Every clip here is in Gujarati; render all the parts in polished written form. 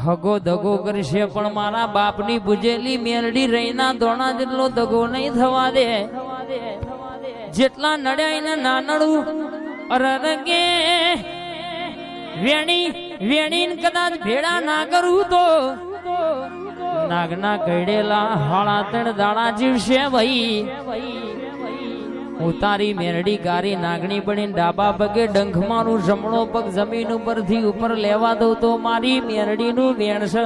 હગો દગો કરશે પણ મારા બાપની બુજેલી મેલડી રહીના દોણા જેટલો દગો નહીં થવા દે. જેટલા નડ્યા એને નાનડું અરરગે વેણી કદાચ ભેડા ના કરું તો નાગના કઈડેલા હાળા ત્રણ દાડા જીવશે ભાઈ. ઉતારી મેરડી ગારી નાગણી બની ડાબા પગે ડંખ મારું જમણો પગ જમીન ઉપરથી ઉપર લેવા દઉં તો મારી મેરડી નું વેણ છે.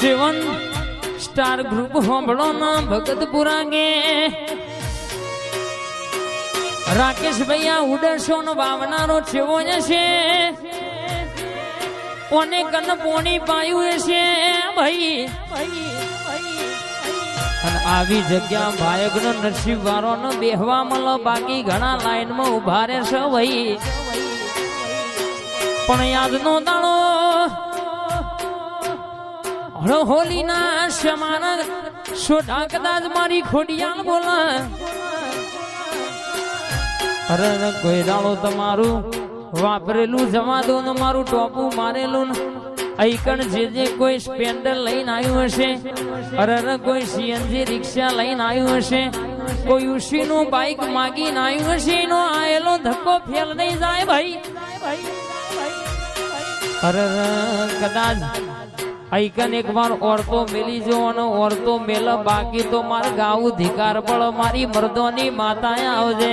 સેવન સ્ટાર ગ્રુપ હોંભળો ના ભગતપુરા ગે રાકેશ ભૈયા ઉડશો નો વાવનારો છેવો છે. કોને કન પોણી પાયું છે ભાઈ. અને આવી જગ્યા ભાયક નો નરસિંહ વારો નો બેહવા મળો બાકી ઘણા લાઈન માં ઉભા રહેશે ભાઈ. પણ યાદ નો દાડો હોલી ના શમાના સોઢા કદાચ મારી ખોડિયાલ બોલા. અરે કોઈ દાડો તમારું વાપરેલું જવા દો ને મારું ટોપું મારેલું આઈકણ જે કોઈ સ્પેન્ડર લઈને આવ્યું હશે. અરે કોઈ સીએનજી રિક્ષા લઈને આવ્યું હશે. કોઈ ઉશી નું બાઈક માગીને આવ્યું હશે. એનો આયેલો ધક્કો ફેલ નહીં જાય ભાઈ. અરે કદાચ આઈકન એક વાર ઓરતો મેલી જો અને ઓરતો મેલ બાકી તો મારે ગાવું ધિકાર બળ મારી મર્દોની માતા આવજે.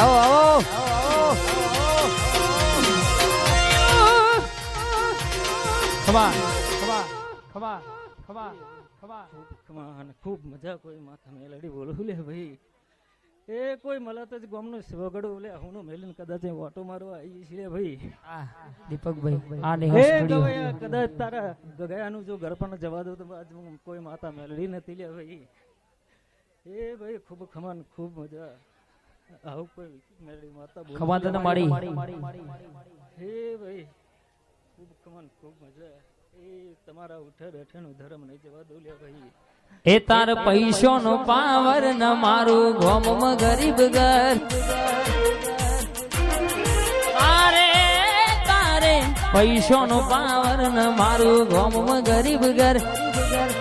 આવો આવો ખબા ખબા ખબા ખબા ખબા ખબા ખૂબ મજા કોઈ માથા મેલડી બોલું લે ભાઈ. એ કોઈ મળત જ ગામનું વગડું લે હું મેલીને કદાચ ઓટો મારવા આવી છે ભાઈ. દીપકભાઈ આ ને કદાચ તારા ગગાયાનું જો ઘર પણ જવા દઉં તો આજ કોઈ માતા મેલડી નથી લે ભાઈ. એ ભાઈ ખૂબ ખમાન ખૂબ મજા આવું કોઈ મેલડી માતા ખમા તને મારી. હે ભાઈ ખૂબ ખમાન ખૂબ મજા. એ તમારા ઉઠે બેઠે નું ધર્મ નહીં જવા દઉં લે ભાઈ. એ તાર પૈસો નો પાવર ન મારું ગોમ ગરીબ ઘર. તારે પૈસો નો પાવર ન મારું ગોમ ગરીબ ઘર.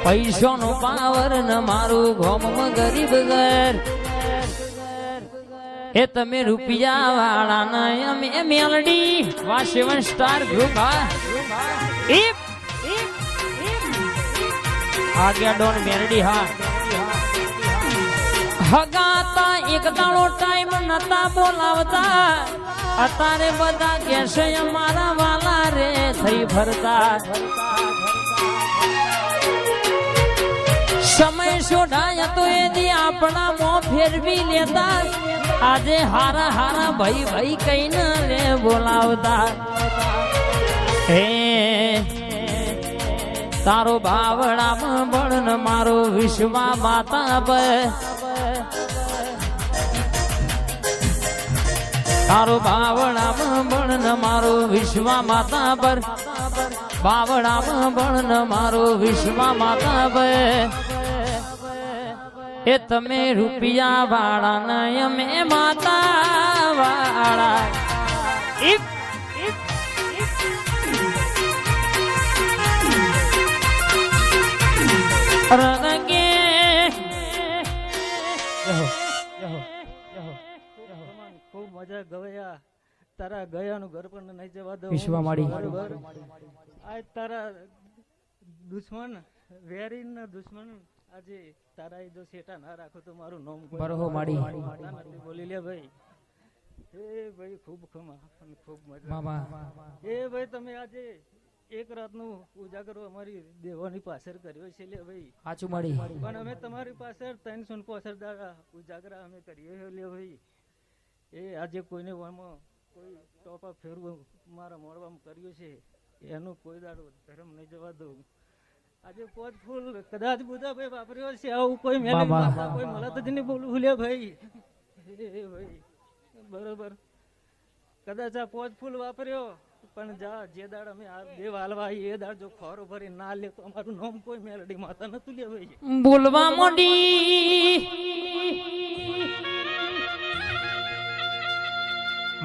પૈસો નો પાવર ન મારું ગોમ ગરીબ ઘર. એ તમે રૂપિયા વાળા ના અમે મેલડી વા 7 સ્ટાર ગ્રુપ. આગ્યા ડોન મેરડી હા હગાતા એક દાડો ટાઈમ નતા બોલાવતા. અત્યારે બધા કેશે મારા વાલા રે થઈ ફરતા. સમય શોધાય તો એની આપણા મોં ફેરવી લેતા. આજે હારા હારા ભાઈ ભાઈ કઈ ન રે બોલાવતા. હે તારો બાવડામાં બળન મારો વિશ્વા માતા પર. તારો બાવડામાં બળન મારો વિશ્વા માતા પર. બાવડામાં બળન મારો વિશ્વા માતા પર. એ તમે રૂપિયા વાળા ને અમે માતા વાળા. ખૂબ મજા ગવયા. તારા ગયાનું ઘર પણ નહીં જવા દો વિશ્વમાળી. આ તારા દુશ્મન વેરીન દુશ્મન આજે તારા જો સેટા ના રાખો તો મારું નામ બરહો માડી બોલી લે ભાઈ. એ ભાઈ ખૂબ ખમા ખૂબ મજા. એ ભાઈ તમે આજે એક રાતનું ઉજાગરો અમારી દેવાની પાછળ કર્યો છે લે ભાઈ. સાચું માડી. પણ અમે તમારી પાછળ 365 દાડા ઉજાગરા અમે કરીએ લે ભાઈ. એ આજે કોઈને કોઈ ટોપા ફેરવું મારા મોડવામાં કર્યું છે. એનું કોઈ દાડો ધર્મ નહીં જવા દઉં. આજે પોચ ફૂલ કદાચ બુધાભાઈ વાપર્યો છે, આવું કોઈ મેલી માતા કોઈ મળત જ નહીં બોલું ભૂલ્યા ભાઈ. એ ભાઈ બરોબર કદાચ આ પોચ ફૂલ વાપર્યો પણ જા જે દાડ અમે આ દેવ હાલવા એ દાડ જો ખોરો ભરી ના લે તો અમારું નામ કોઈ મેલડી માતા નતું લે ભાઈ. બોલવા મોડી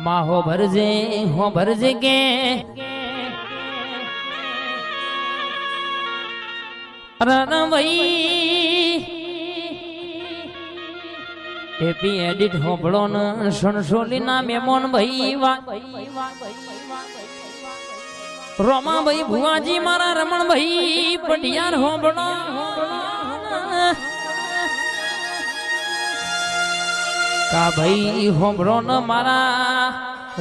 માહો ભરજે હો ભરજે કે ભાઈ હેપી એડિટ હોબળો ન સણસોલી ના મેમોન ભાઈ રોમા ભાઈ ભુવાજી મારા રમણ ભાઈ પટિયાર હોબળો કા ભાઈ હોબળો ન મારા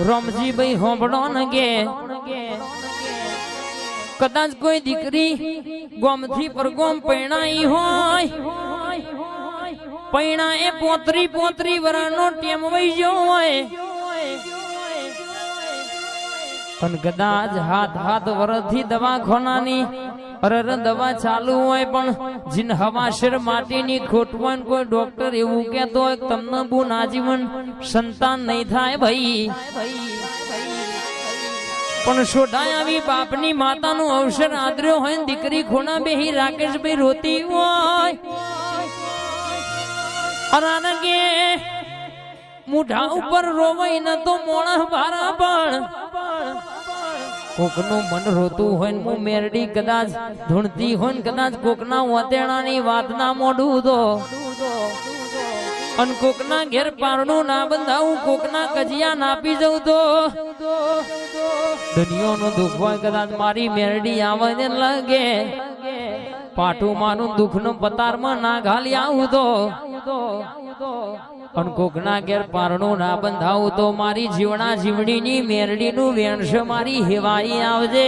રોમજી ભાઈ હોબળો ન ગે કદાચ કોઈ દીકરી ગોમથી પર ગોમ પૈણાઈ હોય પૈણા એ પોતરી વરાનો ટેમ વઈ ગયો હોય પણ કદાચ હાથ વરથી દવાખાનાની અરર દવા ચાલુ હોય પણ જીન હવાશર માટીની ખોટ હોય કોઈ ડોક્ટર એવું કહેતો હોય તમને બહુ આજીવન સંતાન નહીં થાય ભાઈ પણ સોઢાય આવી બાપની માતાનું અવસર આદર્યો હોય દીકરી ખોના બેહી રાકેશભાઈ રોતી હોય અરાનગે મુઢા ઉપર રોવાય ન તો મોણા ભારા પણ કોકનું મન રોતું હોય ને હું મેરડી કદાચ ધૂણતી હોય ને કદાચ કોકના વતેણાની વાત ના મોઢું તો અને કોકના ઘેર પારણું ના બંધાવું કોકના કજિયા નાપી જવું તો દુનિયાનું દુઃખ હોય કદાચ મારી મેરડી આવે ને લાગે પાટું માનું દુઃખ નું પતારમાં ના ઘાલી આવું તો પણ કોકના ઘેર પારણું ના બંધાવું તો મારી જીવણા જીવડીની મેરડીનું વેણસ મારી હેવાઈ આવજે.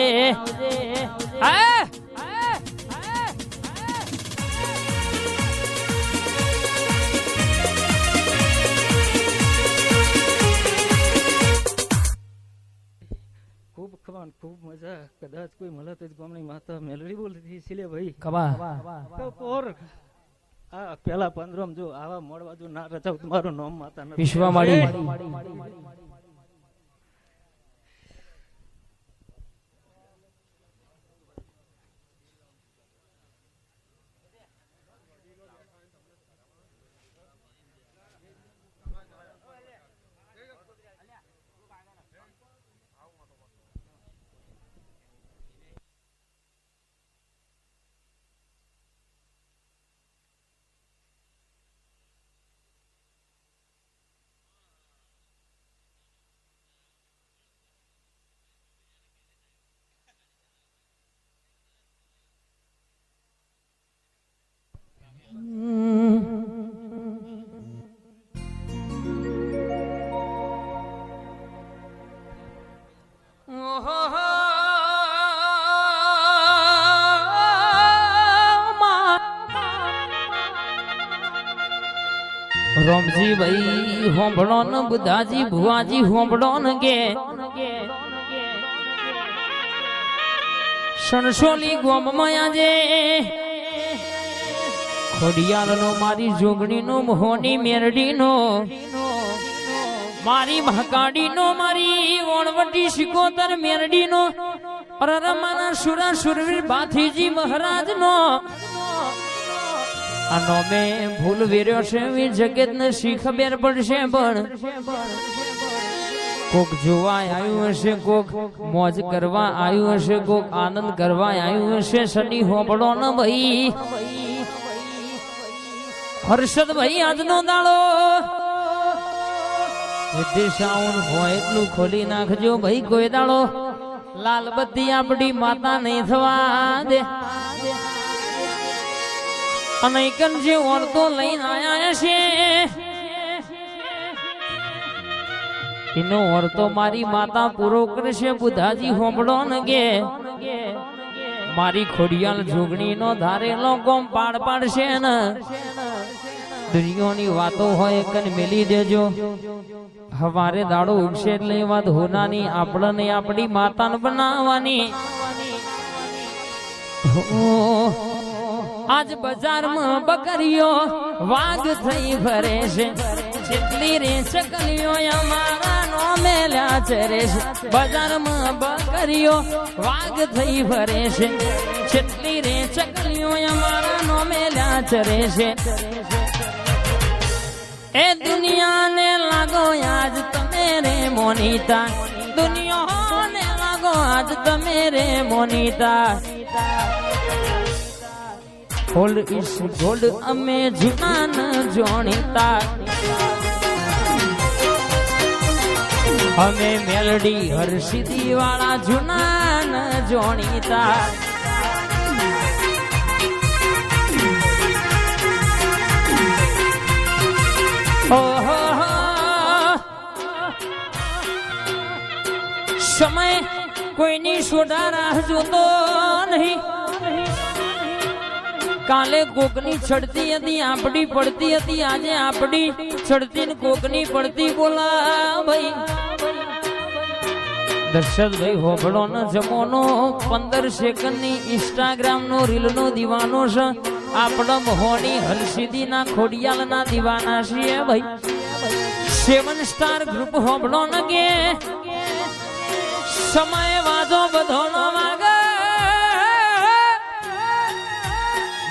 ખૂબ ખવાન ખૂબ મજા કદાચ કોઈ મળે તો ગામની માતા મેલડી બોલતી છે લે ભાઈ પોર આ પેલા 15 જો આવા મોડવા જો ના રચાવ તમારું નામ માતા નથી વિશ્વમાળી રોમજી ભાઈ હોંભળો ન બુધાજી ભુવાજી હોંભળો ન કે સણસોલી ગોમમાં આજે ખોડિયાલનો મારી જોગણીનો મોહની મેરડીનો મારી મહાકાડીનો મારી ઓણવટી શિકોતર મેરડીનો અરરમાના સુરા સુરવીર બાથીજી મહારાજનો આનો મેં ભૂલ વેર્યો છે જગત ને શી ખબર પડશે પણ કોક જોવા આવ્યું હશે કોક મોજ કરવા આવ્યું હશે કોક આનંદ કરવા આવ્યું હશે સડી હોબળો ન ભાઈ હર્ષદ ભાઈ આજનો દાડો વિદેશાઉન હોય એટલું ખોલી નાખજો ભાઈ કોઈ દાડો લાલ બત્તી આપણી માતા નહીં થવા દે અને જે ઓરતો લઈને આયા છે એનો ઓરતો મારી માતા પૂરો કરશે બુધાજી હોંભળો ન ગે મારી ખોડિયાલ જોગણી નો ધારેલો કોમ પાડ પાડશે ને દુનિયાની વાતો હોય કન મેલી દેજો હવારે દાડો ઉગશે એટલે વાત હોનાની આપણને આપણી માતાને બનાવવાની આજ બજારમાં બકરીઓ વાઘ થઈ ફરે છે, જેટલી રે ચકલીઓ અમારા નો મેલ્યા ચરે છે. બજારમાં બકરીઓ વાઘ થઈ ફરે છે, જેટલી રે ચકલીઓ અમારા નો મેલ્યા ચરે છે. એ દુનિયાને લાગો આજ તમે રે મોનીતા, દુનિયાને લાગો આજ તમે રે મોનીતા. ઓલ્ડ ઇઝ ગોલ્ડ અમે જૂના ન જોણીતા, અમે મેલડી હર્ષિદી વાળા જૂના ન જોણીતા. ઓહો સમય કોઈની સોડા રાહ જોતો નહીં. કાલે કોકની ચડતી હતી આપડી પડતી હતી, આજે આપડી ચડતી ને કોકની પડતી. બોલા ભાઈ દર્શકભાઈ હોબળો ન જમોનો 15 સેકન્ડની ઇન્સ્ટાગ્રામ નો રીલ નો દીવાનો છે. આપણા મહોની હરસિદ્ધિ ના ખોડિયાલ ના દીવાના છીએ ભાઈ. 7 સ્ટાર ગ્રુપ હોબળો ન કે સમય વાજો બધો નો વાગે.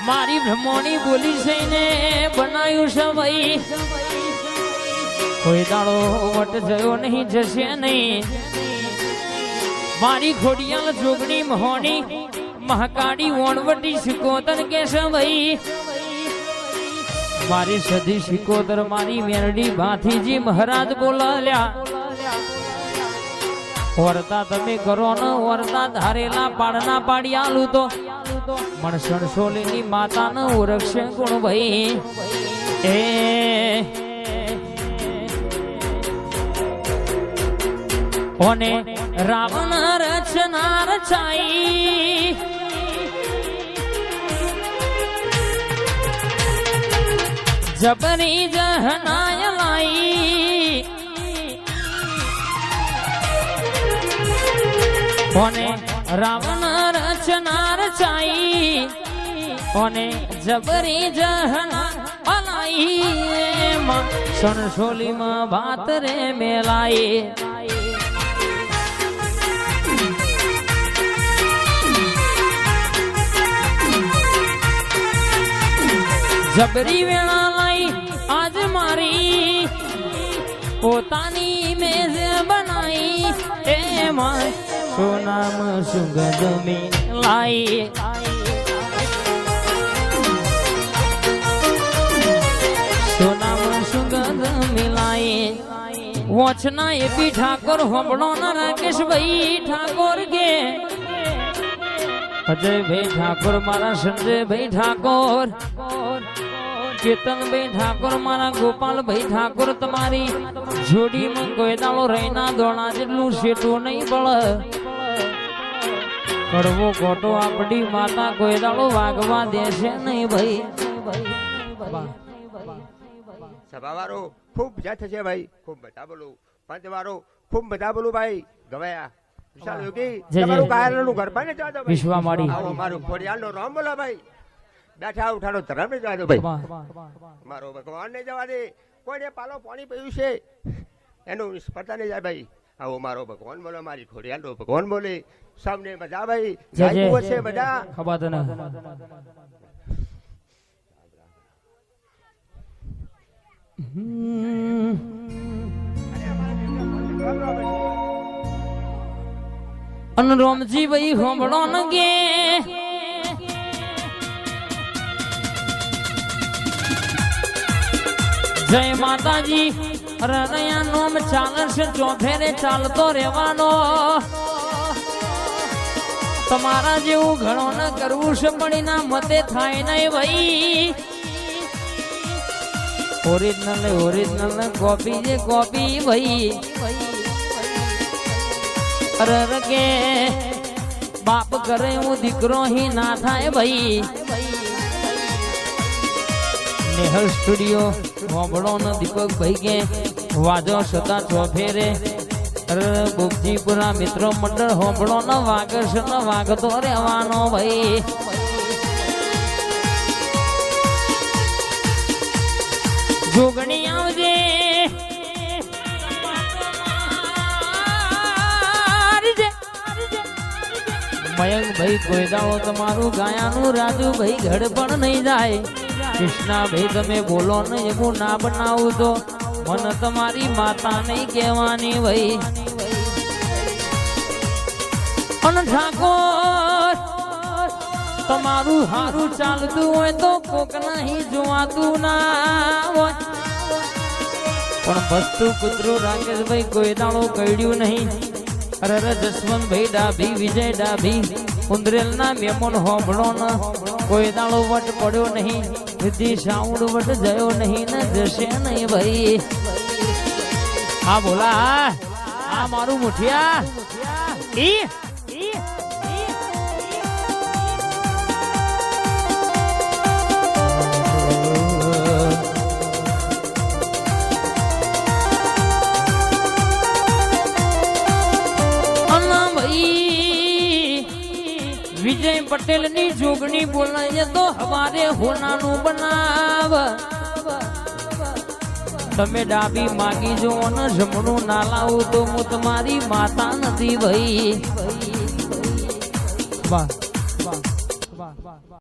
મારી બ્રહ્મોની બોલી છે બનાવ્યું છે ભાઈ. કોઈ દાડો વટ જયો નહીં જશે નહીં. મારી ખોડિયાલ જોગણી મહોની મહાકાળી વણવટી શિકોતર કે છે ભાઈ. મારી સધી શિકોતર મારી મેરડી ભાથીજી મહારાજ બોલાલ્યા. વર્તા તમે કરો ને વર્તા ધારેલા પાડના પાડી આલું તો મણસણ સોલીની માતા ન ઓળખશે કોણ ભાઈ. ઓને રાવણ રચના રચાઈ, જબરી જહનાય લાઈ. ઓને રાવણ રચના રચાઈ, ઓને જબરી જહના અલાઈ. સણસોલીમાં વાત રે મેલાઈ. જબરી વેળા લાઈ આજ મારી પોતાની મેજ બનાઈ. એમાં સોનામ સુગંધ મિલાઈ. સોનામ સુગંધ મિલાઈ. વોચના એપી ઠાકોર હોબળો ના રાકેશભાઈ ઠાકોર કે અજયભાઈ ઠાકોર મારા સંજયભાઈ ઠાકોર, કેતનભાઈ ઠાકોર મારા ગોપાલભાઈ ઠાકોર. તમારી જોડીમાં કોઈ દાડો રહીના દોણા જેટલું શેઠું નહીં બળ. કડવો ખોટો આપડી માતા કોઈ દાડો વાગવા દેશે નહીં ભાઈ. સભાવાળો ખૂબ મજા થશે ભાઈ. ખૂબ બધા બોલું પંચ વાળો ખૂબ બધા બોલું ભાઈ. ગવાયા વિશ્વામાળી મારું ખોડિયાલ નો રામ બોલા ભાઈ. બેઠા ઉઠાડો ધર્મ ને જવા દો ભાઈ. મારો ભગવાન ને જવા દે. કોઈને પાલો પાણી પીયું છે એનું સ્પર્ધા નહીં જાય ભાઈ. આવો મારો ભગવાન બોલો, મારી ખોડિયાલ નો ભગવાન બોલે. સામને બધા ભાઈ છે બધા. અન રોમજી ભાઈ હોંભળો ન ગે જય માતાજી. રણયા નોમ ચાલશે ચોફેરે ચાલતો રહેવાનો. તમારા જેવું ઘણો ન કરવું છે પણ ના મતે થાય નહીં ભાઈ. ઓરિજિનલ કોપી જે કોપી ભાઈ. અરે કે બાપ કરે હું દીકરો હી ના થાય ભાઈ. નેહલ સ્ટુડિયો હોબળો ન દીપક ભાઈ કે વાજો સદા ચોફેરે અરે ભોગજીપુરા મિત્રો મંડળ હોંભળો ન વાગશ ન વાગતો રહેવાનો ભાઈ. જોગણી આવજે મયંક ભાઈ કોઈ દાડો તમારું ગાયાનું રાજુ ભાઈ ઘડ પણ નહીં જાય. કૃષ્ણા ભાઈ તમે બોલો ને એવું ના બનાવું તો મને તમારી માતા નહીં કહેવાની ભાઈ. અને ઠાકોર તમારું હારું ચાલતું હોય તો કોક નહીં જોવાતું ના હોય. પણ વસ્તુ કૂતરું રાકેશભાઈ કોઈ દાડો કડ્યું નહીં. અરે જસવંતભાઈ ડાભી વિજય ડાભી ઉંદરેલ ના મેમોન હોંભળો ન કોઈ દાડો વટ પડ્યો નહીં. વિધિ સાઉન્ડ વટ જયો નહીં ને જશે નહીં ભાઈ. હા બોલા આ મારું મુઠિયા વિજય પટેલ ની જોગણી બોલાય તો હવારે હોનાનું બનાવ. તમે ડાબી માગી જો ને જમણું ના લાવું તો હું તમારી માતા નથી ભાઈ. વાહ વાહ વાહ વાહ.